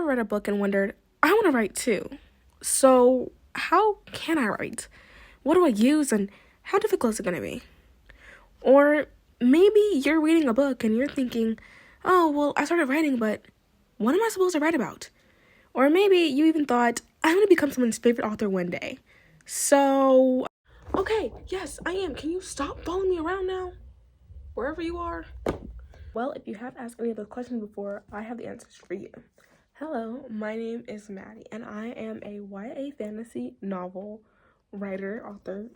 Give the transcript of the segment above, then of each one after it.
read a book and wondered, I want to write too. So how can I write? What do I use and how difficult is it going to be? Or maybe you're reading a book and you're thinking, oh, well, I started writing, but what am I supposed to write about? Or maybe you even thought, I'm going to become someone's favorite author one day. So, okay, yes, I am. Can you stop following me around now? Wherever you are. Well, if you have asked any of those questions before, I have the answers for you. Hello, my name is Maddie, and I am a YA fantasy novel writer, author.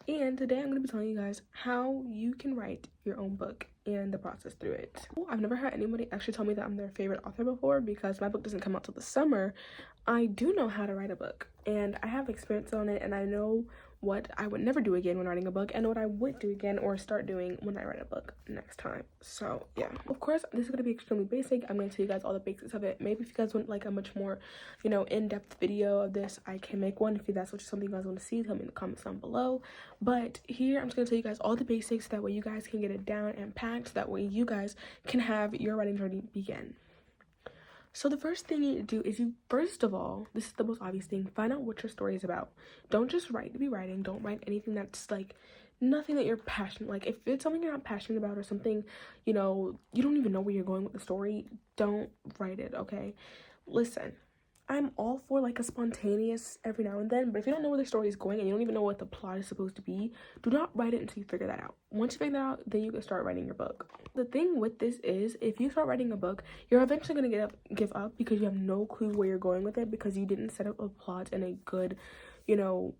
And today I'm going to be telling you guys how you can write your own book and the process through it. I've never had anybody actually tell me that I'm their favorite author before because my book doesn't come out till the summer. I do know how to write a book and I have experience on it, and I know what I would never do again when writing a book and what I would do again or start doing when I write a book next time. So yeah, of course this is going to be extremely basic. I'm going to tell you guys all the basics of it. Maybe if you guys want like a much more, you know, in-depth video of this, I can make one. If that's something you guys want to see, tell me in the comments down below. But here I'm just going to tell you guys all the basics so that way you guys can get it down and packed, so that way you guys can have your writing journey begin. So the first thing you need to do is first of all, this is the most obvious thing, find out what your story is about. Don't just write to be writing. Don't write anything that's like nothing that you're passionate. Like if it's something you're not passionate about or something, you know, you don't even know where you're going with the story, don't write it, okay? Listen, I'm all for like a spontaneous every now and then, but if you don't know where the story is going and you don't even know what the plot is supposed to be, do not write it until you figure that out. Once you figure that out, then you can start writing your book. The thing with this is, if you start writing a book, you're eventually going to give up because you have no clue where you're going with it, because you didn't set up a plot in a good, you know,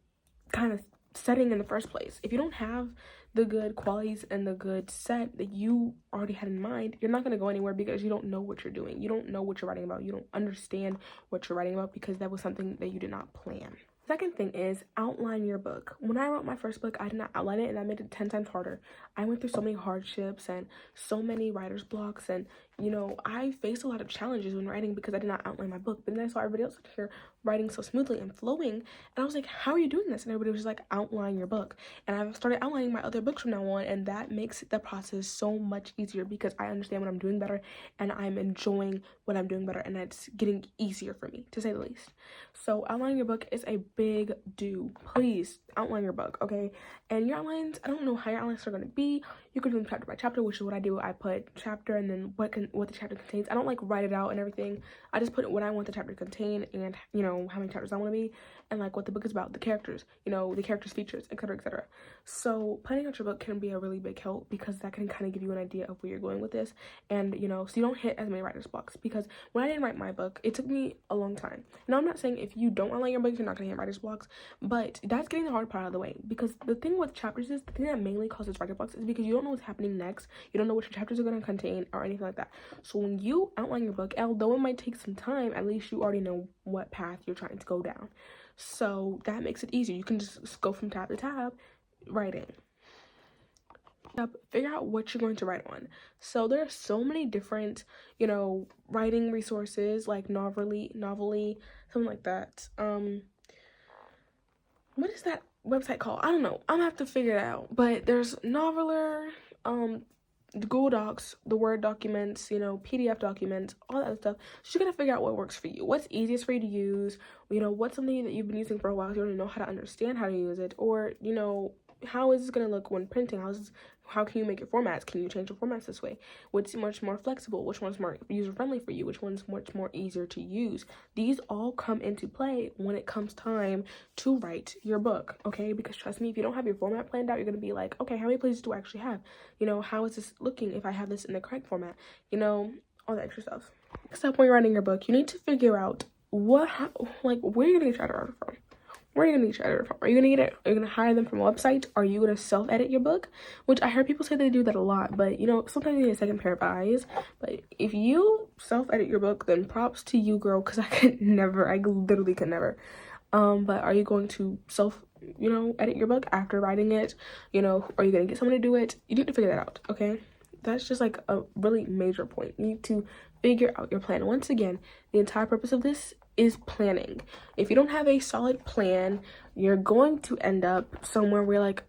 kind of setting in the first place. If you don't have the good qualities and the good set that you already had in mind, you're not going to go anywhere because you don't know what you're doing. You don't know what you're writing about. You don't understand what you're writing about because that was something that you did not plan. Second thing is outline your book. When I wrote my first book, I did not outline it, and that made it 10 times harder. I went through so many hardships and so many writer's blocks, and you know, I faced a lot of challenges when writing because I did not outline my book. But then I saw everybody else here writing so smoothly and flowing, and I was like, how are you doing this? And everybody was just like, outline your book. And I've started outlining my other books from now on, and that makes the process so much easier because I understand what I'm doing better and I'm enjoying what I'm doing better, and it's getting easier for me, to say the least. So outlining your book is a big do. Please outline your book, okay? And your outlines, I don't know how your outlines are going to be. You can do them chapter by chapter, which is what I do. I put chapter and then what the chapter contains. I don't like write it out and everything. I just put what I want the chapter to contain, and you know how many chapters I want to be, and like what the book is about, the characters, you know, the characters' features, etc., etc. So planning out your book can be a really big help because that can kind of give you an idea of where you're going with this, and you know, so you don't hit as many writer's blocks. Because when I didn't write my book, it took me a long time. Now I'm not saying if you don't outline your book, you're not gonna hit writer's blocks, but that's getting the hard part out of the way. Because the thing with chapters is, the thing that mainly causes writer's blocks is because you don't know what's happening next. You don't know what your chapters are going to contain or anything like that. So when you outline your book, although it might take some time, at least you already know what path you're trying to go down. So that makes it easier. You can just go from tab to tab writing. Figure out what you're going to write on. So there are so many different, you know, writing resources like Novelly, something like that. What is that website called? I don't know. I'm gonna have to figure it out. But there's Noveler, Google Docs, the Word documents, you know, PDF documents, all that stuff. So you gotta figure out what works for you. What's easiest for you to use? You know, what's something that you've been using for a while, so you already know how to understand how to use it, or you know, how is this gonna look when printing? How can you make your formats? Can you change your formats this way? What's much more flexible? Which one's more user-friendly for you? Which one's much more easier to use? These all come into play when it comes time to write your book, okay? Because trust me, if you don't have your format planned out, you're gonna be like, okay, how many pages do I actually have? You know, how is this looking if I have this in the correct format? You know, all that extra stuff. Next up, when you're writing your book, you need to figure out where you're gonna get your editor from. Where are you gonna get your editor from? Are you gonna hire them from a website? Are you gonna self-edit your book? Which I heard people say they do that a lot, but you know, sometimes you need a second pair of eyes. But if you self-edit your book, then props to you, girl, because I literally could never. But are you going to edit your book after writing it? You know, are you gonna get someone to do it? You need to figure that out, okay? That's just like a really major point. You need to figure out your plan. Once again, the entire purpose of this is planning. If you don't have a solid plan, you're going to end up somewhere where you're like,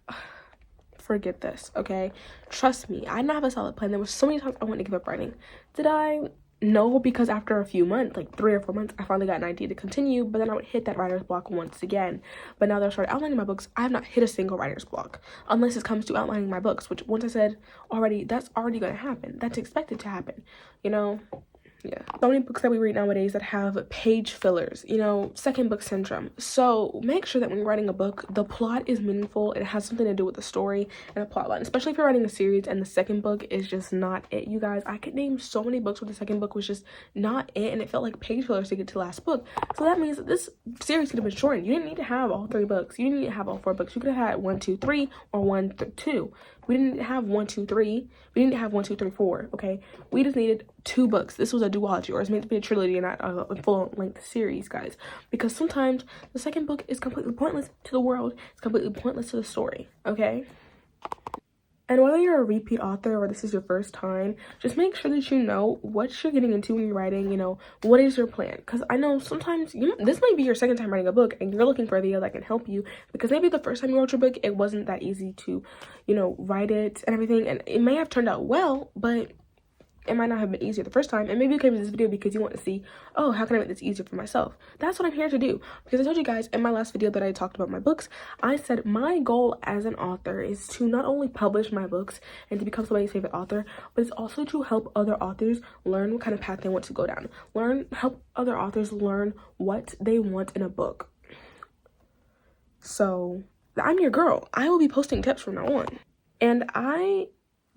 forget this, okay? Trust me, I didn't have a solid plan. There were so many times I wanted to give up writing. Did I? No, because after a few months, like 3 or 4 months, I finally got an idea to continue, but then I would hit that writer's block once again. But now that I started outlining my books, I have not hit a single writer's block, unless it comes to outlining my books, which once I said already, that's already going to happen. That's expected to happen, you know? Yeah, so many books that we read nowadays that have page fillers, you know, second book syndrome. So make sure that when you're writing a book, the plot is meaningful. It has something to do with the story and a plot line, especially if you're writing a series and the second book is just not it. You guys, I could name so many books where the second book was just not it, and it felt like page fillers to get to the last book. So that means that this series could have been shortened. You didn't need to have all 3 books. You didn't need to have all 4 books. You could have had 1, 2, 3 or 1, 2. We didn't have 1, 2, 3. We didn't have 1, 2, 3, 4. Okay, we just needed 2 books. This was a duology, or it's meant to be a trilogy and not a full-length series, guys. Because sometimes the second book is completely pointless to the world. It's completely pointless to the story. Okay. And whether you're a repeat author or this is your first time, just make sure that you know what you're getting into when you're writing, you know, what is your plan? Because I know sometimes, you know, this might be your second time writing a book and you're looking for a video that can help you, because maybe the first time you wrote your book, it wasn't that easy to, you know, write it and everything. And it may have turned out well, but it might not have been easier the first time, and maybe you came to this video because you want to see, oh, how can I make this easier for myself? That's what I'm here to do, because I told you guys in my last video that I talked about my books, I said my goal as an author is to not only publish my books and to become somebody's favorite author, but it's also to help other authors learn what kind of path they want to go down, help other authors learn what they want in a book. So I'm your girl. I will be posting tips from now on, and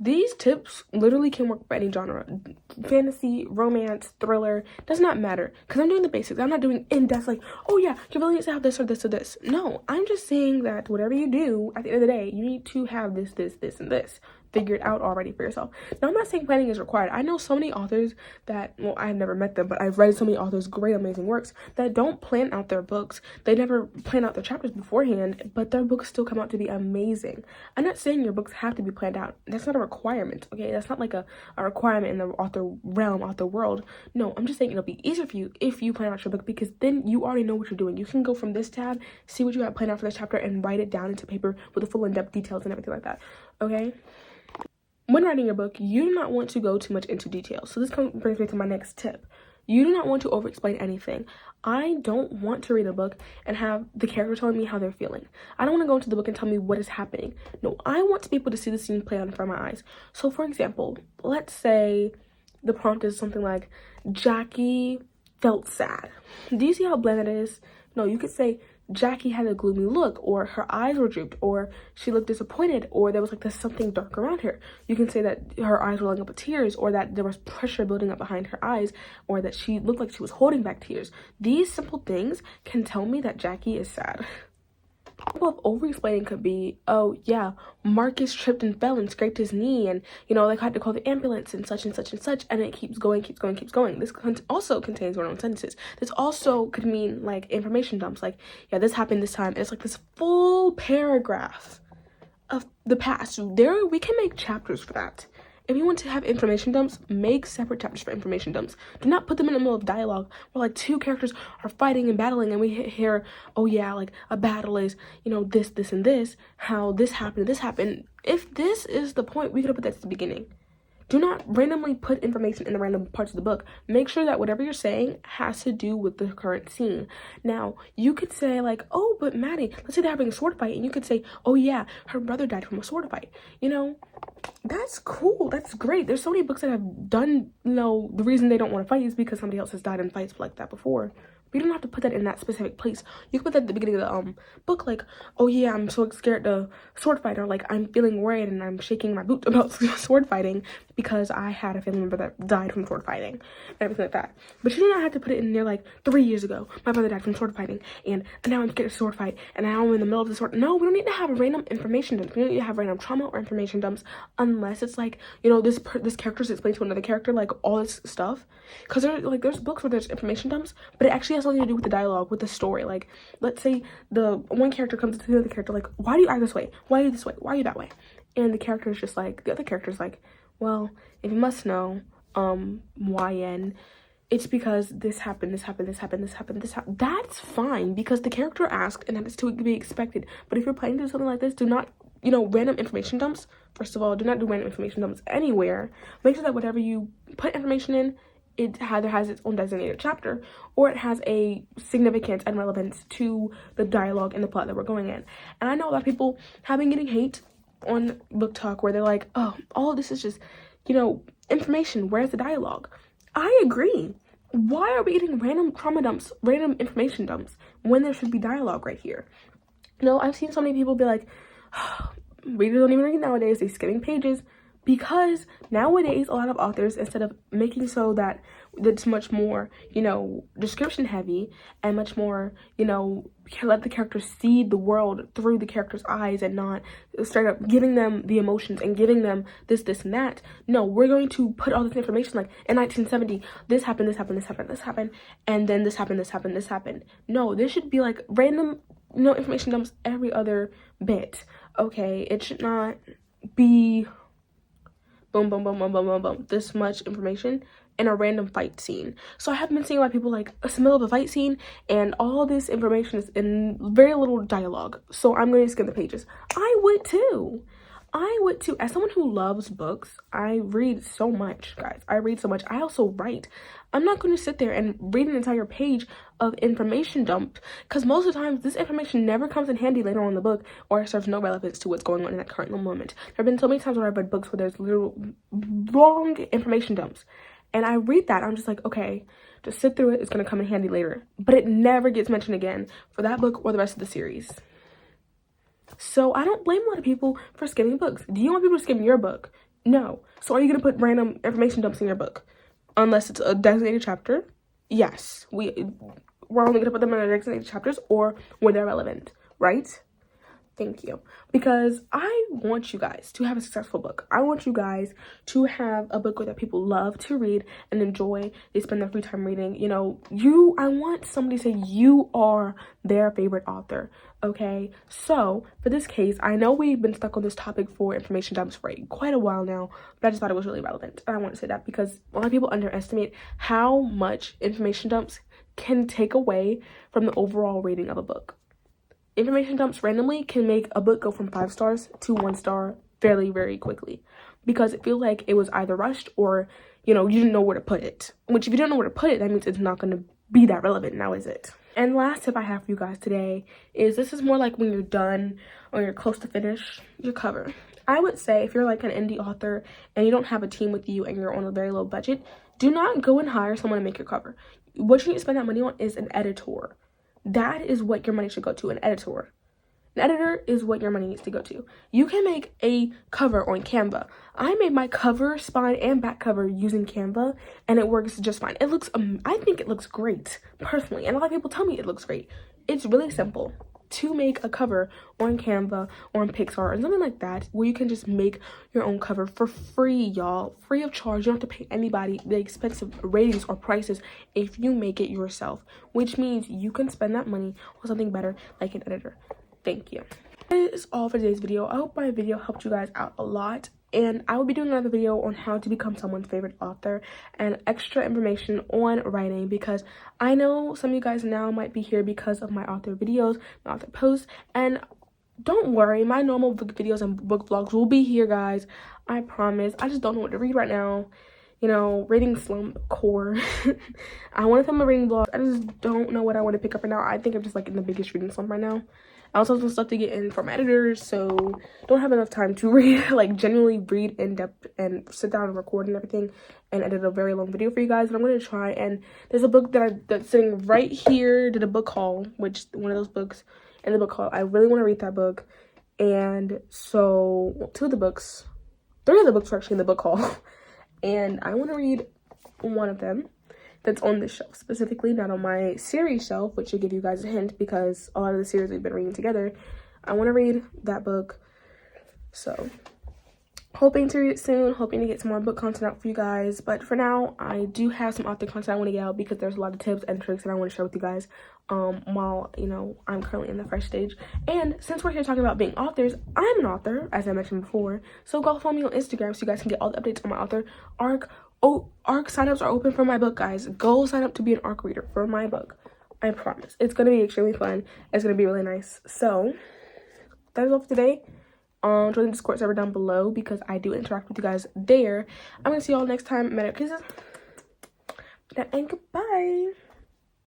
these tips literally can work for any genre. Fantasy, romance, thriller, does not matter. Because I'm doing the basics. I'm not doing in-depth like, oh yeah, your villain needs to have this or this or this. No, I'm just saying that whatever you do, at the end of the day, you need to have this, and this figured out already for yourself. Now, I'm not saying planning is required. I know so many authors that, well, I've never met them, but I've read so many authors' great, amazing works that don't plan out their books. They never plan out their chapters beforehand, but their books still come out to be amazing. I'm not saying your books have to be planned out. That's not a requirement, okay? That's not like a requirement in the author realm, author world. No, I'm just saying it'll be easier for you if you plan out your book, because then you already know what you're doing. You can go from this tab, see what you have planned out for this chapter, and write it down into paper with the full in-depth details and everything like that, okay? When writing your book, you do not want to go too much into detail. So this brings me to my next tip. You do not want to over-explain anything. I don't want to read a book and have the character telling me how they're feeling. I don't want to go into the book and tell me what is happening. No, I want to be able to see the scene play out in front of my eyes. So for example, let's say the prompt is something like, Jackie felt sad. Do you see how bland that is? No, you could say, Jackie had a gloomy look, or her eyes were drooped, or she looked disappointed, or there was like this something dark around her. You can say that her eyes were welling up with tears, or that there was pressure building up behind her eyes, or that she looked like she was holding back tears. These simple things can tell me that Jackie is sad. Example of over-explaining could be, oh yeah, Marcus tripped and fell and scraped his knee, and you know, they had to call the ambulance and such and such and such, and it keeps going. This also contains run-on sentences. This also could mean like information dumps, like, yeah, this happened this time. It's like this full paragraph of the past. There, we can make chapters for that. If you want to have information dumps, make separate chapters for information dumps. Do not put them in the middle of dialogue where like 2 characters are fighting and battling, and we hear, oh yeah, like a battle is, you know, this, and this, how this happened. If this is the point, we could have put that at the beginning. Do not randomly put information in the random parts of the book. Make sure that whatever you're saying has to do with the current scene. Now, you could say like, oh, but Maddie, let's say they're having a sword fight, and you could say, oh yeah, her brother died from a sword fight. You know, that's cool. That's great. There's so many books that have done, you know, the reason they don't want to fight is because somebody else has died in fights like that before. You don't have to put that in that specific place. You can put that at the beginning of the book, like, oh yeah, I'm so scared to sword fight, or like, I'm feeling worried and I'm shaking my boots about sword fighting because I had a family member that died from sword fighting and everything like that. But you do not have to put it in there like, 3 years ago, my brother died from sword fighting, and now I'm scared to sword fight, and now I'm in the middle of the sword. No, we don't need to have random information dumps. We don't need to have random trauma or information dumps unless it's like, you know, this character is explained to another character, like all this stuff. Because there's books where there's information dumps, but it actually has something to do with the dialogue, with the story. Like, let's say the one character comes to the other character, like, why do you act this way? Why are you this way? Why are you that way? And the character is just like, the other character is like, well, if you must know, YN, it's because this happened. That's fine, because the character asked, and that is to be expected. But if you're planning to do something like this, do not, you know, random information dumps. First of all, do not do random information dumps anywhere. Make sure that whatever you put information in it either has its own designated chapter or it has a significance and relevance to the dialogue and the plot that we're going in. And I know a lot of people have been getting hate on book talk where they're like, oh, all of this is just, you know, information. Where's the dialogue? I agree. Why are we getting random trauma dumps, random information dumps, when there should be dialogue right here? You know, I've seen so many people be like, oh, readers don't even read nowadays, they're skipping pages. Because nowadays, a lot of authors, instead of making so that it's much more, you know, description heavy and much more, you know, let the characters see the world through the character's eyes and not straight up giving them the emotions and giving them this, and that. No, we're going to put all this information like, in 1970, this happened, this happened, this happened, this happened, and then this happened, this happened, this happened. No, this should be like random, you know, information dumps every other bit, okay? It should not be boom, boom, boom, boom, boom, boom, boom, this much information in a random fight scene. So I have been seeing a lot of people like, it's the middle of a fight scene and all this information is in very little dialogue. So I'm going to skip the pages. I would too. As someone who loves books, I read so much, guys. I read so much. I also write. I'm not going to sit there and read an entire page of information dump because most of the time this information never comes in handy later on in the book or serves no relevance to what's going on in that current moment. There have been so many times where I've read books where there's little wrong information dumps and I read that. I'm just like, okay, just sit through it. It's going to come in handy later. But it never gets mentioned again for that book or the rest of the series. So I don't blame a lot of people for skimming books. Do you want people to skim your book? No. So are you going to put random information dumps in your book? Unless it's a designated chapter? Yes. We're only going to put them in the designated chapters or where they're relevant, right? Thank you. Because I want you guys to have a successful book. I want you guys to have a book that people love to read and enjoy. They spend their free time reading. You know, I want somebody to say you are their favorite author. Okay, so for this case, I know we've been stuck on this topic for information dumps for quite a while now, but I just thought it was really relevant. And I want to say that because a lot of people underestimate how much information dumps can take away from the overall rating of a book. Information dumps randomly can make a book go from 5 stars to 1 star fairly, very quickly because it feels like it was either rushed or, you know, you didn't know where to put it. Which if you don't know where to put it, that means it's not going to be that relevant now, is it? And last tip I have for you guys today is this is more like when you're done or you're close to finish your cover. I would say if you're like an indie author and you don't have a team with you and you're on a very low budget, do not go and hire someone to make your cover. What you need to spend that money on is an editor. That is what your money should go to, an editor. An editor is what your money needs to go to. You can make a cover on Canva. I made my cover, spine, and back cover using Canva, and it works just fine. It looks, I think it looks great, personally, and a lot of people tell me it looks great. It's really simple to make a cover on Canva or on Pixar or something like that, where you can just make your own cover for free, y'all. Free of charge. You don't have to pay anybody the expensive ratings or prices if you make it yourself, which means you can spend that money on something better like an editor. Thank you. That is all for today's video. I hope my video helped you guys out a lot. And I will be doing another video on how to become someone's favorite author and extra information on writing because I know some of you guys now might be here because of my author videos, my author posts, and don't worry, my normal book videos and book vlogs will be here, guys. I promise. I just don't know what to read right now. You know, reading slump core. I want to film a reading vlog. I just don't know what I want to pick up right now. I think I'm just like in the biggest reading slump right now. I also have some stuff to get in from editors, so don't have enough time to read, like genuinely read in depth and sit down and record and everything and edit a very long video for you guys. But I'm going to try, and there's a book that's sitting right here, did a book haul, which one of those books in the book haul. I really want to read that book, and so 3 of the books are actually in the book haul, and I want to read one of them that's on this shelf specifically, not on my series shelf, which should give you guys a hint because a lot of the series we've been reading together. I want to read that book, so hoping to read it soon, hoping to get some more book content out for you guys. But for now, I do have some author content I want to get out because there's a lot of tips and tricks that I want to share with you guys while, you know, I'm currently in the fresh stage. And since we're here talking about being authors, I'm an author, as I mentioned before, so go follow me on Instagram so you guys can get all the updates on my author arc. Oh, ARC signups are open for my book, guys. Go sign up to be an ARC reader for my book. I promise. It's going to be extremely fun. It's going to be really nice. So, that is all for today. Join the Discord server down below because I do interact with you guys there. I'm going to see y'all next time. Kisses. And goodbye.